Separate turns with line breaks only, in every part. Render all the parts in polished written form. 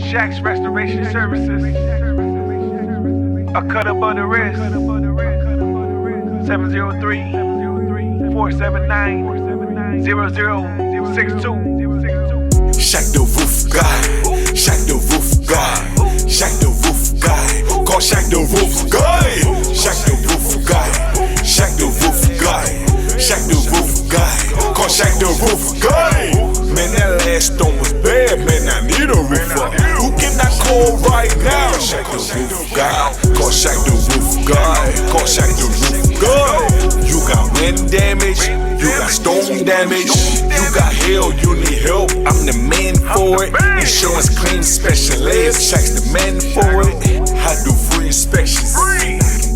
Shaq's Restoration Services. A cut up on the wrist. 703-479-0062.
Shaq the roof guy, Shaq the roof guy, Shaq the roof guy, call Shaq the roof guy, Shaq the roof guy, Shaq the roof guy, Shaq the roof guy, call Shaq the roof guy. Man, that last storm was bad, man, I need a roofer. Who can I call right now? Shaq the roof guy, call Shaq the roof guy, call Shaq the roof guy. You got wind damage, you got storm damage, you got hail, you need help, I'm the man for it. Insurance claim specialist, Shaq's the man for it. I do free inspections,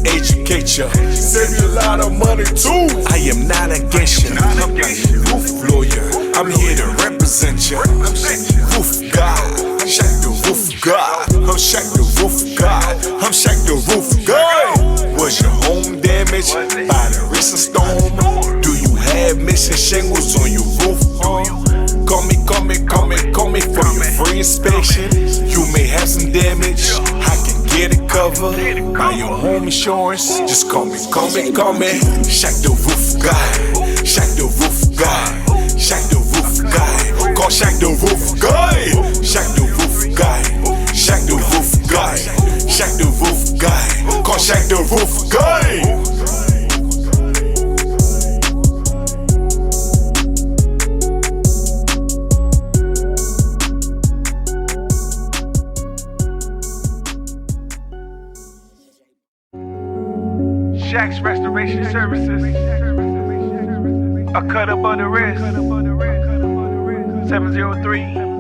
educate ya, save you a lot of money too. I am not against ya, I'm not a roof lawyer, I'm here to represent ya. Roof God, Shaq the roof God, I'm Shaq the roof God, I'm Shaq the roof God. Was your home damaged by the recent storm? Do you have missing shingles on your roof? Call me for your free inspection. You may have some damage, I can get it covered by your home insurance. Just call me. Shaq the roof guy, Shaq the roof guy, Shaq the roof guy. Call Shaq the roof guy, Shaq the roof guy, Shaq the roof guy, Shaq the roof guy. Call Shaq the roof guy.
Shaq's Restoration Services. A cut up on the wrist. 703